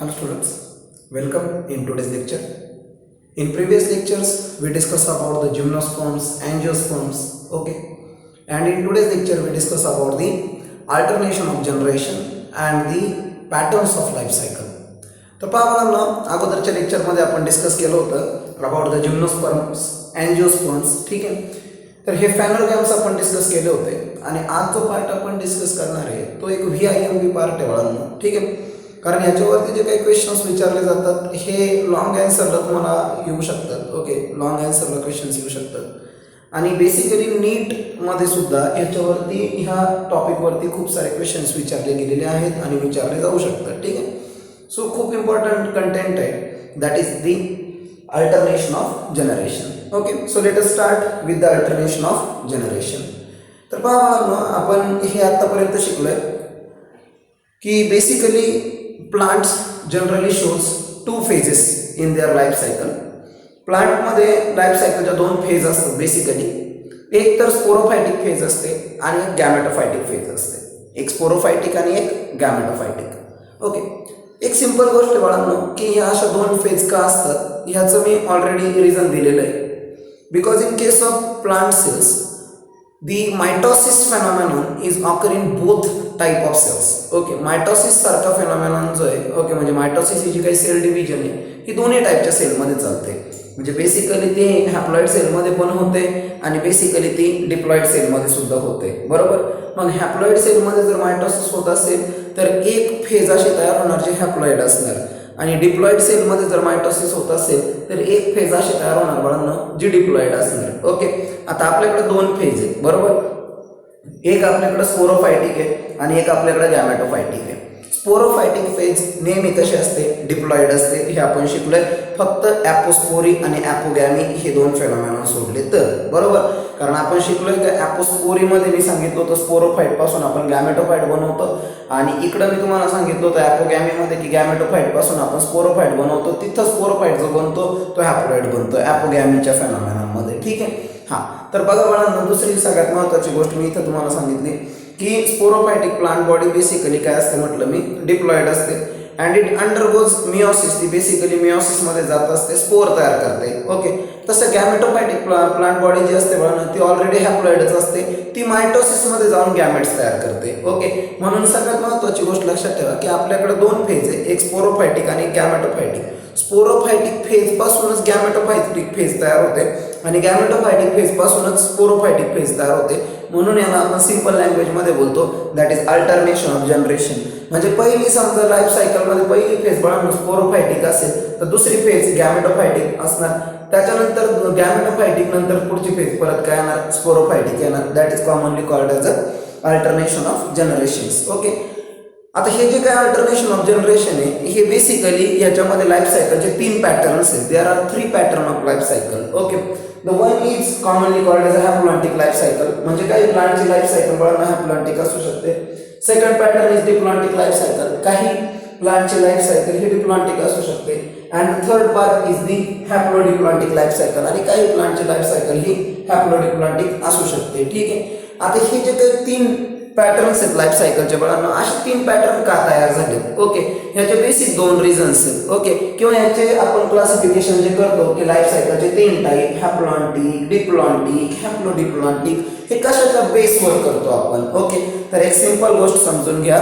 Hello students, welcome in today's lecture. In previous lectures, we discussed about the gymnosperms, angiosperms, okay. And in today's lecture, we discuss about the alternation of generation and the patterns of life cycle. तर पहा ना अगोदरच्या लेक्चरमध्ये आपण discuss केलं होतं about the gymnosperms, अँजिओस्पर्म्स, ठीक आहे. तर हे फॅनोग्राम्स आपण डिस्कस केले होते आणि आज जो पार्ट आपण डिस्कस करणार आहे तो एक VIMB पार्ट आहे बाळांनो, ठीक आहे. कारण याच्यावरती जे काही क्वेश्चन्स विचारले जातात हे लॉंग आन्सरला तुम्हाला येऊ शकतात, ओके. लॉंग आन्सरला क्वेश्चन्स येऊ शकतात आणि बेसिकली नीटमध्ये सुद्धा याच्यावरती ह्या टॉपिकवरती खूप सारे क्वेश्चन्स विचारले गेलेले आहेत आणि विचारले जाऊ शकतात, ठीक आहे. सो खूप इम्पॉर्टंट कंटेंट आहे, that is the alternation of generation, okay. So let us start with the alternation of generation. तर पहा आपण हे आतापर्यंत शिकलोय की basically plants generally shows two phases in their life cycle. प्लांटमध्ये लाईफ सायकलच्या दोन फेज असतात बेसिकली. एक तर स्पोरोफायटिक फेज असते आणि एक गॅमेटोफायटिक फेज असते. एक स्पोरोफायटिक आणि एक गॅमेटोफायटिक, ओके. एक सिंपल गोष्ट बाळांनो की ह्या अशा दोन फेज का असतात ह्याचं मी ऑलरेडी रिझन दिलेलं आहे. Because in case of plant cells the mitosis phenomenon is occur in both type of cells, okay. Mitosis सारखा फेनॉमेनॉन जो आहे, ओके, म्हणजे मायटोसिस ही जी काही सेल डिव्हिजन आहे ही दोन्ही टाईपच्या सेलमध्ये चालते. म्हणजे बेसिकली ती हॅप्लॉइड सेलमध्ये पण होते आणि बेसिकली ती डिप्लॉइड सेलमध्ये सुद्धा होते, बरोबर. मग हॅप्लॉइड सेलमध्ये जर मायटोसिस होत असेल तर एक फेज अशी तयार होणार जी हॅप्लॉइड असणार आणि डिप्लॉइड सेलमध्ये जर मायटोसिस होत असेल तर एक फेज अशी तयार होणार बाळांनो जी डिप्लॉइड असणार, ओके. आता आपल्याकडे दोन फेज आहे, बरोबर. एक आपल्याकडे स्पोरोफायटिक आहे आणि एक आपल्याकडे गॅमेटोफायटिक आहे. स्पोरोफायटिक फेज नेहमी कशी असते, डिप्लॉइड असते. हे आपण शिकलोय. फक्त ॲपोस्पोरी आणि ॲपोगॅमी हे दोन फेनॉमेनॉन सोडले तर, बरोबर. कारण आपण शिकलोय की ॲपोस्पोरीमध्ये मी सांगितलं होतं स्पोरोफाईट पासून आपण गॅमेटोफाईट बनवतो आणि इकडं मी तुम्हाला सांगितलं होतं ॲपोगॅमीमध्ये की गॅमेटोफाईट पासून आपण स्पोरोफाईट बनवतो. तिथं स्पोरोफाईट जो बनतो तो हॅप्लॉइड बनतो ॲपोगॅमीच्या फेनॉमेनॉनमध्ये, ठीक आहे. हां, तर बघा बाळांनो दुसरी सगळ्यात महत्त्वाची गोष्ट मी इथं तुम्हाला सांगितली की स्पोरोफायटिक प्लांट बॉडी बेसिकली काय असते म्हटलं मी, डिप्लॉइड असते अँड इट अंडरगोज मिओसिस. ती बेसिकली मिओसिसमध्ये जात असते, स्पोर तयार करते, ओके. तसं गॅमेटोफायटिक प्लांट बॉडी जी असते बघा ती ऑलरेडी हॅप्लॉइडच असते. ती मायटोसिसमध्ये जाऊन गॅमेट्स तयार करते, ओके. म्हणून सगळ्यात महत्त्वाची गोष्ट लक्षात ठेवा की आपल्याकडे दोन फेज आहे, एक स्पोरोफायटिक आणि एक गॅमेटोफायटिक. स्पोरोफायटिक फेज पासूनच गॅमेटोफायटिक फेज तयार होते आणि गॅमेटोफायटिक फेज पासूनच स्पोरोफायटिक फेज तयार होते. म्हणून याला आपण सिंपल लँग्वेजमध्ये बोलतो that is alternation of generation. म्हणजे पहिली समजा लाईफ सायकलमध्ये पहिली फेज बाळांनो स्पोरोफायटिक असेल तर दुसरी फेज गॅमेटोफायटिक असणार. त्याच्यानंतर गॅमेटोफायटिक नंतर पुढची फेज परत काय येणार, स्पोरोफायटिक येणार. That is commonly called as a alternation of generations, okay. आता हे जे काय अल्टरनेशन ऑफ जनरेशन आहे हे बेसिकली याच्यामध्ये लाईफ सायकलचे तीन पॅटर्न्स आहेत. There are 3 pattern of life cycle, okay. The one is commonly called as a haplontic life cycle. म्हणजे काही प्लांटची लाईफ सायकल बाळांना हॅप्लॉन्टिक असू शकते. Second pattern is diplontic life cycle. काही प्लांटची लाईफ सायकल ही डिप्लॉन्टिक असू शकते. And third part is the haplodiplontic life cycle. आणि काही प्लांटची लाईफ सायकल ही हॅप्लोडिप्लॉन्टिक असू शकते, ठीक आहे. आता हे जे काही तीन पॅटर्न्स आहेत लाईफ सायकलच्या बाळांना, असे तीन पॅटर्न का तयार झाले, ओके. ह्याचे बेसिक दोन रिझन्स आहेत, ओके. किंवा ह्याचे आपण क्लासिफिकेशन जे करतो की लाईफ सायकलचे तीन टाईप, हॅप्लॉन्टिक, डिप्लॉन्टिक, हॅप्लोडिप्लॉन्टिक, हे कशाच्या बेसवर करतो आपण, ओके. तर एक सिंपल गोष्ट समजून घ्या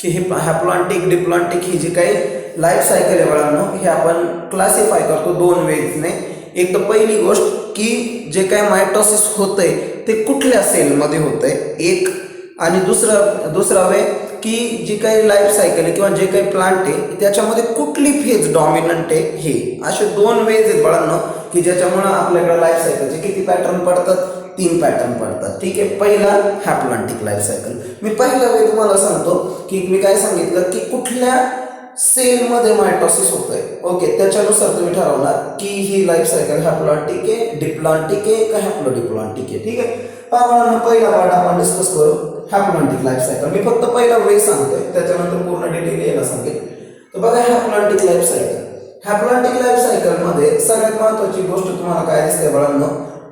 की हे हॅप्लॉन्टिक, डिप्लॉन्टिक ही जी काही लाईफ सायकल आहे बाळांनो हे आपण क्लासिफाय करतो दोन वेजने. एक तर पहिली गोष्ट की जे काय मायटोसिस होतंय ते कुठल्या सेलमध्ये होतंय एक, आणि दुसरा वे की जी काही लाईफ सायकल आहे किंवा जे काही प्लांट आहे त्याच्यामध्ये कुठली फेज डॉमिनंट आहे हे. असे दोन वेज आहेत बाळांनो की ज्याच्यामुळं आपल्याकडे लाईफ सायकलचे किती पॅटर्न पडतात, 3 पॅटर्न पडतात, ठीक आहे. पहिला हॅप्लॉन्टिक लाईफ सायकल. मी पहिला वे तुम्हाला सांगतो की मी काय सांगितलं की कुठल्या सेलमध्ये मायटोसिस होतंय, ओके. त्याच्यानुसार तुम्ही ठरवणार की ही लाईफ सायकल हॅप्लॉन्टिक आहे, डिप्लॉन्टिक आहे का हॅप्लोडिप्लॉन्टिक आहे, ठीक आहे. पहिला पार्ट आपण डिस्कस करू हॅप्लॉन्टिक लाईफ सायकल. मी फक्त पहिला वे सांगतोय, त्याच्यानंतर पूर्ण डिटेल यायला सांगेल. तर बघा हॅप्लॉन्टिक लाईफ सायकल. हॅप्लॉन्टिक लाईफ सायकलमध्ये सगळ्यात महत्त्वाची गोष्ट तुम्हाला काय दिसते बाळांनो,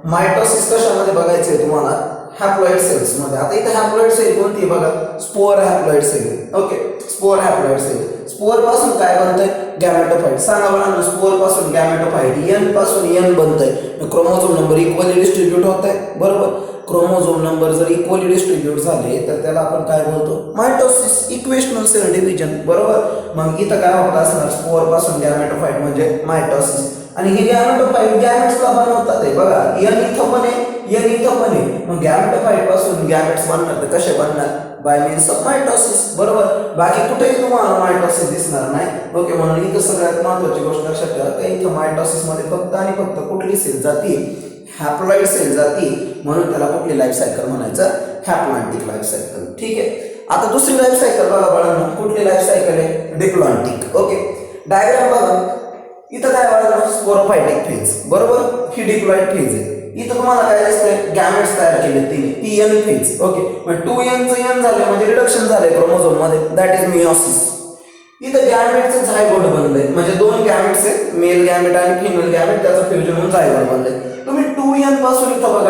मायटोसिस कशामध्ये बघायचं आहे तुम्हाला, हॅप्लॉइड सेल्स मध्ये. आता इथे हॅप्लॉइड सेल कोणती बघा, spore haploid cell. Okay, spore haploid cell. Spore पासून काय बनतंय, गॅमेटोफाइट. सांगा बघा, स्पोअर पासून गॅमेटोफाइट एन पासून एन बनतंय. क्रोमोझोम नंबर इक्वली डिस्ट्रीब्यूट होत आहे, बरोबर. क्रोमोझोम नंबर जर इक्वली डिस्ट्रीब्यूट झाले तर त्याला आपण काय बोलतो, मायटोसिस, इक्वेशनल सेल डिव्हिजन, बरोबर. मग इथं काय होत असणार, स्पोअर पासून गॅमेटोफाइट म्हणजे मायटोसिस. आणि हे गॅमेटोफाइट गॅमेट्सला बनवतात आहे बघा, एन इथं पण आहे, एन इथं पण आहे. मग गॅमेटोफाइट पासून गॅमेट्स बनणार तर कसे बनणार, बाय मीन्स ऑफ मायटोसिस, बरोबर. बाकी कुठेही तुम्हाला मायटोसिस दिसणार नाही. ओके, म्हणून इथं सगळ्यात महत्त्वाची गोष्ट लक्षात ठेवा की इथं मायटोसिस मध्ये फक्त आणि फक्त कुठली सेल जाती, हॅप्लॉइड सेल जाती. म्हणून त्याला कुठली लाईफ सायकल म्हणायचं, हॅप्लॉन्टिक लाईफ सायकल. ठीक आहे. आता दुसरी लाईफ सायकल बघा बाळांनो, कुठली लाईफ सायकल आहे, डिप्लॉन्टिक. ओके, डायग्राम बघा. इथं काय बाळांनो, स्पोरोफायटिक फेज, बरोबर. ही डिप्लॉइड फेज आहे. इथं तुम्हाला काय दिसतंय, गॅमेट्स तयार केले तिने, ती एन फेज. ओके, मग 2n चं n झालं म्हणजे रिडक्शन झालंय क्रोमोझोम मध्ये, दॅट इज मियोसिस. इथं गॅमेटचं झायगोट बनलंय, म्हणजे दोन गॅमेट्स आहेत, मेल गॅमेट आणि फिमेल गॅमेट, त्याचं फ्युजन होऊन झायगोट बनलंय. तुम्ही 2n पासून इथं बघा,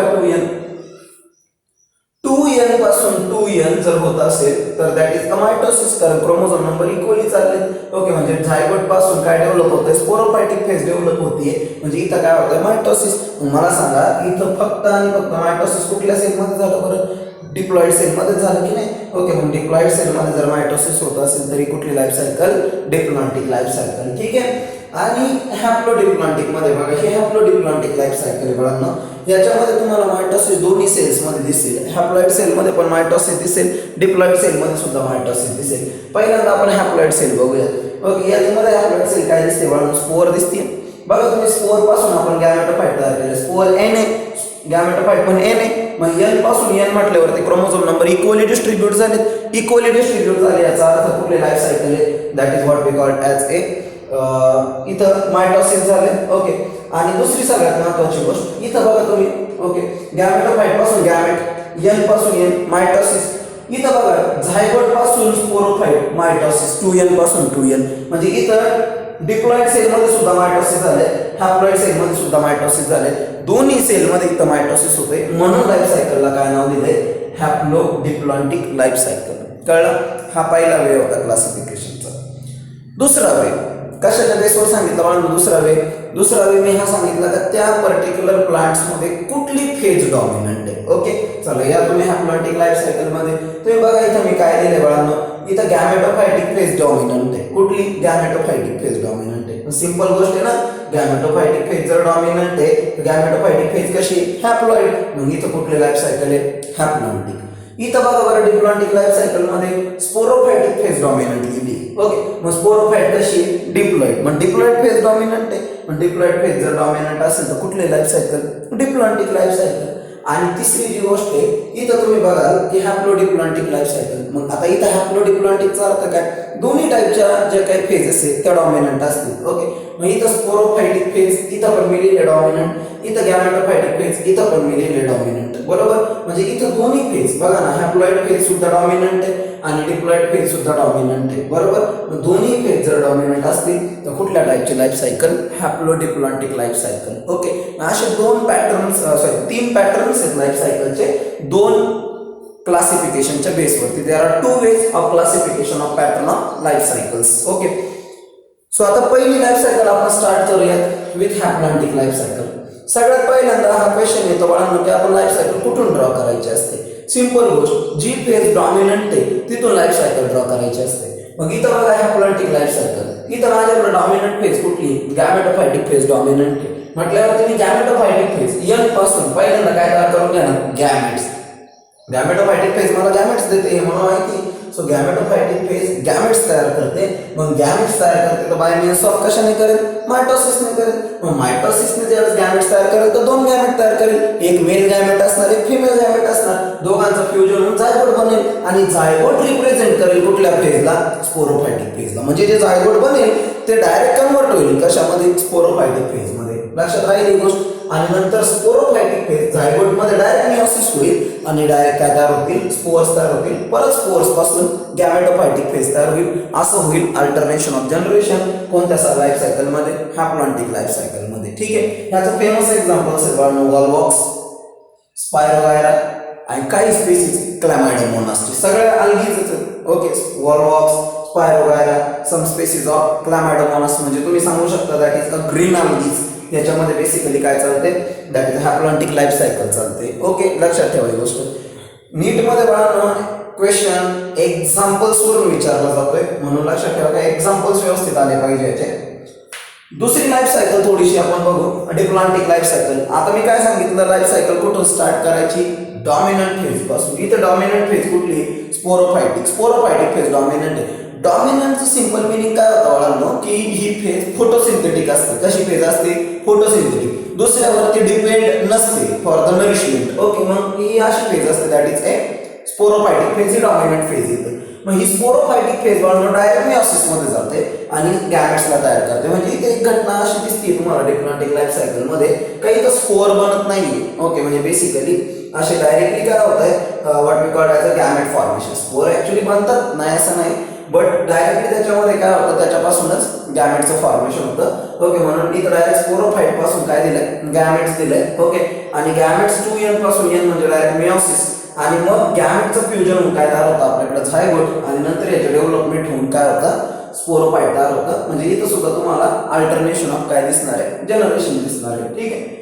2n पासून 2n जर होत असेल तर दॅट इज अ मायटोसिस, कारण क्रोमोझोम नंबर इक्वली चालले. ओके, म्हणजे झायगोट पासून काय डेव्हलप होतंय, स्पोरोफायटिक फेज डेव्हलप होतीये, म्हणजे इथं काय होतंय, मायटोसिस. मला सांगा, इथं फक्त आणि फक्त मायटोसिस कुठल्या सेलमध्ये झालं बरं, डिप्लॉइड सेलमध्ये झालं की नाही. ओके, मग डिप्लॉइड सेलमध्ये जर मायटोसिस होत असेल तरी कुठली life cycle, diplontic life cycle. ठीक आहे. आणि हॅप्लोडिप्लॉन्टिक मध्ये बघा, हे हॅप्लोडिप्लॉन्टिक लाईफ सायकल आहे बघा. याच्यामध्ये तुम्हाला मायटोसिस दोन्ही सेल्स मध्ये दिसेल. हॅप्लॉइड सेल मध्ये पण मायटोसिस दिसेल, डिप्लॉइड सेल मध्ये सुद्धा मायटोसिस दिसेल. पहिल्यांदा आपण हॅप्लॉइड सेल बघूया. ओके, याच्यामध्ये हॅप्लॉइड सेल काय दिसते बघा, स्पोअर दिसते बघा. तुम्ही स्पोअर पासून आपण गॅमेटोफाइट तयार केले, स्पोअर एन आहे, गॅमेटोफाइट पण एन आहे. मग एन पासून एन म्हटल्यावरती क्रोमोझोम नंबर इक्वली डिस्ट्रीब्यूट झाले, इक्वली डिस्ट्रीब्यूट झाले, याचा अर्थ कुठले लाईफ सायकल आहे, that is what we called as a, इथं मायटोसिस झाले. ओके, आणि दुसरी सगळ्यात महत्वाची गोष्ट इथं बघा तुम्ही. ओके, गॅमेटोफाइट पासून गॅमेट, एन पासून एन, मायटोसिस. इथं बघा, झायगोट पासून स्पोरोफाइट, मायटोसिस, 2n पासून 2n. म्हणजे इथं डिप्लॉइड सेल मध्ये सुद्धा मायटोसिस झाले, हॅप्लॉइड सेल मध्ये सुद्धा मायटोसिस झाले, दोन्ही सेल मध्ये इथं मायटोसिस होते. म्हणून लाईफ सायकलला काय नाव दिले, हॅप्लोडिप्लॉन्टिक लाईफ सायकल. कळलं. हा पहिला वे होता क्लासिफिकेशनचा. दुसरा वे कशाच्या बेसवर सांगितलं मला, दुसरा वे मी हा सांगितला का त्या पर्टिक्युलर प्लांट्स मध्ये कुठली फेज डॉमिनंट आहे. ओके, चला या तुम्ही हॅप्लॉन्टिक लाईफ सायकल मध्ये तुम्ही बघा, इथं मी काय दिले बाळांनो, इथं गॅमेटोफायटिक फेज डॉमिनंट आहे. कुठली, गॅमेटोफायटिक फेज डॉमिनंट आहे. सिंपल गोष्ट आहे ना, गॅमेटोफायटिक फेज जर डॉमिनंट आहे तर गॅमेटोफायटिक फेज कशी, हॅप्लॉइड. मग इथं कुठली लाईफ सायकल आहे, हॅप्लॉन्टिक. इथं बघा बरं, डिप्लॉन्टिक लाईफ सायकल मध्ये स्पोरोफायटिक फेज डॉमिनंट लिहिली. ओके, मग स्पोरोफाइट कशी, डिप्लॉइड. मग डिप्लॉइड फेज डॉमिनंट आहे. मग डिप्लॉइड फेज जर डॉमिनंट असेल तर कुठली life cycle, diplontic life cycle. आणि तिसरी जी गोष्ट आहे, इथं तुम्ही बघाल की हॅप्लोडिप्लॉन्टिक लाईफ सायकल. मग आता इथं हॅप्लोडिप्लॉन्टिकचा अर्थ काय, दोन्ही टाईपच्या ज्या काही फेजेस आहेत त्या डॉमिनंट असतील. ओके, मग इथं स्पोरोफायटिक फेज, इथं पण मी लिहिले डॉमिनंट, इथं गॅमेटोफायटिक फेज, इथं पण मी लिहिले डॉमिनंट, बरोबर. म्हणजे इथं दोन्ही फेज बघा ना, हॅप्लॉइड फेज सुद्धा डॉमिनंट आहे आणि डिप्लॉइड फेज सुद्धा डॉमिनंट आहे, बरोबर. मग दोन्ही फेज जर डॉमिनंट असतील तर कुठल्या टाईपची life cycle, haplodiplontic life cycle. Okay, असे दोन पॅटर्न्स, तीन पॅटर्न्स आहेत लाईफ सायकलचे, दोन क्लासिफिकेशनच्या बेसवरती. There are 2 ways of classification of pattern of life cycles. Okay, so आता पहिली लाईफ सायकल आपण स्टार्ट करूयात विथ हॅप्लॉन्टिक लाईफ सायकल. सगळ्यात पहिल्यांदा हा क्वेश्चन येतो बाळांनो की आपण लाईफ सायकल कुठून ड्रॉ करायची असते. सिंपल गोष्ट, जी फेज डॉमिनंट आहे तिथून लाईफ सायकल ड्रॉ करायची असते. मग इथं बघा हॅप्लॉन्टिक लाईफ सायकल, इथं माझ्याकडे डॉमिनंट फेज कुठली, गॅमेटोफायटिक फेज डॉमिनंट आहे म्हटल्यावर तुम्ही गॅमेटोफायटिक फेज एन पासून पहिल्यांदा काय तयार करून घ्या ना, गॅमेट्स. गॅमेटोफायटिक फेज मला गॅमेट्स देते हे मला माहिती. सो गॅमेटोफायटिक फेज गॅमेट्स तयार करते. मग गॅमेट्स तयार करते तर बाय मीन्स ऑफ कशाने करेल, मायटोसिसने करेल. मग मायटोसिसने ज्यावेळेस गॅमेट्स तयार करेल तर दोन गॅमेट तयार करेल, एक मेल गॅमेट असणार, एक फिमेल गॅमेट असणार. दोघांचं फ्युजन होऊन जायगोट बनेल आणि जायगोट रिप्रेझेंट करेल कुठल्या फेजला, स्पोरोफायटिक फेजला. म्हणजे जे जायगोट बनेल ते डायरेक्ट कन्वर्ट होईल कशामध्ये, स्पोरोफायटिक फेजमध्ये. लक्षात राहील ही गोष्ट. आणि नंतर स्पोरोफायटिक फेज झायगोट मध्ये डायरेक्ट मियोसिस होईल आणि डायरेक्ट काय तयार होतील, स्पोर्स तयार होतील. परत स्पोर्स पासून गॅमेटोफायटिक फेज तयार होईल. असं होईल अल्टरनेशन ऑफ जनरेशन. कोणत्या लाईफ सायकल मध्ये, हॅप्लॉन्टिक लाईफ सायकल मध्ये. ठीक आहे, याचं फेमस एक्झाम्पल आहे व्हॉल्वॉक्स, स्पायरोगायरा आणि काही स्पेसीज क्लॅमायडोमोनासचे, सगळ्या algae. Okay, Volvox, Spirogyra, some species of Chlamydomonas, म्हणजे तुम्ही सांगू शकता that is a green algae. याच्यामध्ये बेसिकली काय चालते, that is haplontic life cycle चालते. ओके, लक्षात ठेवा ही गोष्ट. नीटमध्ये बाळांनो क्वेश्चन एक्झाम्पल्स वरून विचारला जातोय, म्हणून लक्षात ठेवा काय एक्झाम्पल्स व्यवस्थित आले पाहिजे याचे. दुसरी लाईफ सायकल थोडीशी आपण बघू, डिप्लॉन्टिक लाईफ सायकल. आता मी काय सांगितलं, लाईफ सायकल कुठून स्टार्ट करायची, डॉमिनंट फेज पासून. इथं डॉमिनंट फेज कुठली, स्पोरोफायटिक. स्पोरोफायटिक फेज डॉमिनंट आहे. डॉमिनंटचं सिंपल मिनिंग काय होतं बाळांनो, की ही फेज फोटोसिंथेटिक असते. कशी फेज असते, फोटोसिंथेटिक, दुसऱ्यावरती डिपेंड नसते फॉर द नरिशमेंट. ओके, मग ही अशी फेज असते, that is a sporophytic phase, ही डॉमिनंट फेज येते. मग ही स्पोरोफायटिक फेज बाळांनो डायरेक्ट मेयोसिस मध्ये जाते आणि गॅमेट्सला तयार करते. म्हणजे इथे एक घटना अशी दिसते तुम्हाला डिप्लॉन्टिक लाईफ सायकल मध्ये, काही तर स्पोर बनत नाहीये. ओके, म्हणजे बेसिकली असे डायरेक्टली काय होत आहे, what we call as a gamete formation. Spore actually बनतात, नाही असं नाही, बट डायरेक्टली त्याच्यामध्ये काय होतं, त्याच्यापासूनच गॅमेटचं फॉर्मेशन होतं. ओके, म्हणून इथं डायरेक्ट स्पोरोफाइट पासून काय दिलंय, गॅमेट्स दिलंय. ओके, आणि गॅमेट्स 2n पासून n म्हणजे डायरेक्ट मेयोसिस, आणि मग गॅमेटचं फ्युजन होऊन काय तयार होतं आपल्याकडे, झायगोट, आणि नंतर याचे डेव्हलपमेंट होऊन काय होतं, स्पोरोफाइट तयार होतं. म्हणजे इथं सुद्धा तुम्हाला अल्टरनेशन ऑफ काय दिसणार आहे, जनरेशन दिसणार आहे. ठीक आहे.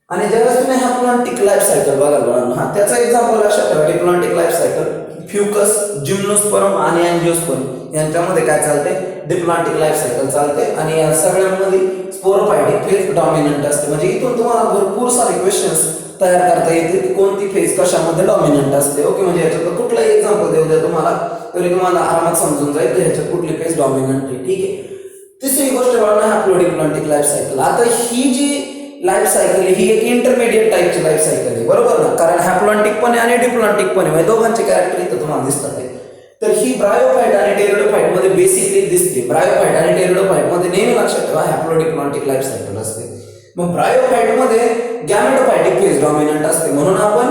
आणि ज्यावेळेस तुम्ही हॅप्लॉन्टिक लाईफ सायकल बघाल, हा त्याचा एक्झाम्पल लक्षात ठेवा, डिप्लॉन्टिक लाईफ सायकल, फ्युकस, जिम्नोस्पर्म आणि अँजिओस्पर्म यांच्यामध्ये काय चालते, डिप्लॉन्टिक लाईफ सायकल चालते. आणि या सगळ्यांमध्ये स्पोरोफायटिक फेज डॉमिनंट असते. म्हणजे इथून तुम्हाला भरपूर सारे क्वेश्चन्स तयार करता येतील, कोणती फेज कशामध्ये डॉमिनंट असते. ओके, म्हणजे याच्यात कुठलाही एक्झाम्पल देऊ द्या तुम्हाला, तरी तुम्हाला आरामात समजून जाईल की ह्याच्यात कुठली फेज डॉमिनंट आहे. ठीक आहे. तिसरी गोष्ट बघा, हॅप्लोडिप्लॉन्टिक लाईफ सायकल. आता ही जी लाईफ सायकल ही एक इंटरमिडिएट टाईपची लाईफ सायकल आहे, बरोबर ना, कारण हॅप्लॉन्टिक पण आहे आणि डिप्लॉन्टिक पण आहे, म्हणजे दोघांचे कॅरेक्टर इथं तुम्हाला दिसतात. तर ही ब्रायोफाइट आणि टेरिडोफाइट मध्ये बेसिकली दिसते. ब्रायोफाइट आणि टेरिडोफाइट मध्ये नेहमी लक्षात ठेवा हॅप्लोडिप्लॉन्टिक लाईफ सायकल असते. मग ब्रायोफाइट मध्ये गॅमेटोफायटिक फेज डॉमिनंट असते, म्हणून आपण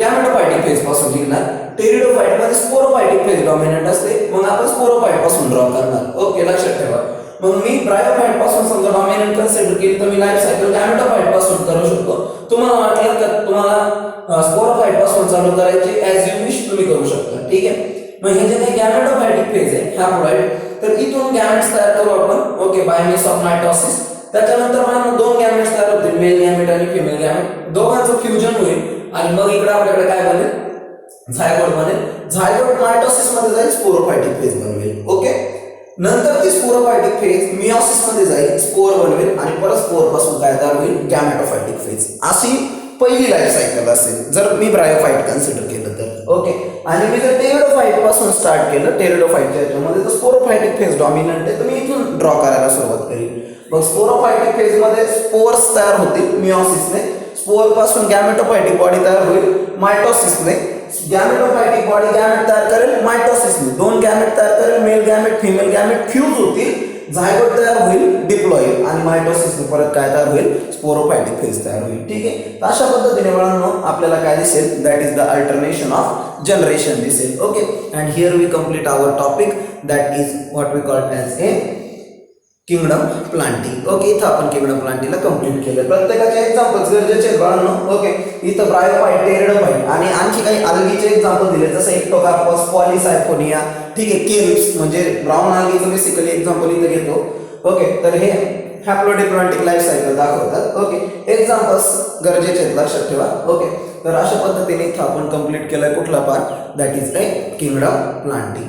गॅमेटोफायटिक फेज पासून लिहिणार. टेरिडोफाइट मध्ये स्पोरोफायटिक फेज डॉमिनंट असते, मग आपण स्पोरोफाइट पासून ड्रॉ करणार. ओके, लक्षात ठेवा. मग मी ब्रायोफाइट पासून समजा डॉमिनंट कन्सिडर केली तर मी लाईफ सायकल गॅमेटोफाइट पासून करू शकतो. तुम्हाला वाटलं का तुम्हाला स्पोरोफाइट पासून चालू करायची, ऍज यू विश तुम्ही करू शकता. ठीक आहे. मग हे जे काही गॅमेटोफायटिक फेज आहे हॅप्लॉइड, तर इथून गॅमेट्स तयार करू आपण. Okay, bye means of mitosis. त्याच्यानंतर मला दोन गॅमेट्स तयार होतील, मेल गॅमेट आणि फिमेल गॅमेट. दोघांचं फ्युजन होईल आणि मग इकडे आपल्याकडे काय बनेल, झायगोट बनेल. झायगोट मायटोसिस मध्ये जाईल, स्पोरोफायटिक फेज बनवेल. ओके, नंतर ती स्पोरोफायटिक फेज मियोसिस मध्ये जाईल, स्पोर बनवेल आणि परत स्पोर पासून काय तयार होईल, गॅमेटोफायटिक फेज. अशी पहिली लाईफ सायकल असेल जर मी ब्रायोफाइट कन्सिडर केलं तर. ओके, आणि मी जर टेरिडोफाइट पासून स्टार्ट केलं, टेरिडोफाइटच्या याच्यामध्ये तर स्पोरोफायटिक फेज डॉमिनंट आहे, तर मी इथून ड्रॉ करायला सुरुवात करेल. मग स्पोरोफायटिक फेज मध्ये स्पोर्स तयार होतील मियोसिसने, स्पोर पासून गॅमेटोफायटिक बॉडी तयार होईल मायटोसिसने, गॅमेटोफायटिक बॉडी गॅमेट तयार करेल मायटोसिसने, दोन गॅमेट तयार करेल, mail gamete female gamete fuse होतील, झायगोट तयार होईल, डिप्लॉइड, आणि मायटोसिसने परत काय तयार होईल, स्पोरोफायटिक फेज तयार होईल. ठीक आहे. तर अशा पद्धतीने बाळांनो आपल्याला काय दिसेल, that is the alternation of generation दिसेल. Okay, and here we complete our topic, that is what we call as a kingdom Plantae. Okay, इथं आपण किंगडम प्लांटिंगला कंप्लीट केलं. प्रत्येकाचे एक्झाम्पल्स गरजेचे आहेत बाळांनो. ओके, इथं ब्रायोफाइट, टेरिडोफाइट आणि आणखी काही अल्गीचे एक्झाम्पल दिले, जसं इक्टोकार्पस, पॉलिसायफोनिया. ठीक आहे, केल्प्स म्हणजे ब्राऊन अल्गीचं बेसिकली एक्झाम्पल इथं घेतो. ओके, तर हे हॅप्लोडिप्लॉन्टिक लाईफ सायकल दाखवतात. ओके, एक्झाम्पल्स गरजेचे आहेत, लक्षात ठेवा. ओके, तर अशा पद्धतीने इथं आपण कंप्लीट केलं कुठला part, that is A kingdom planting.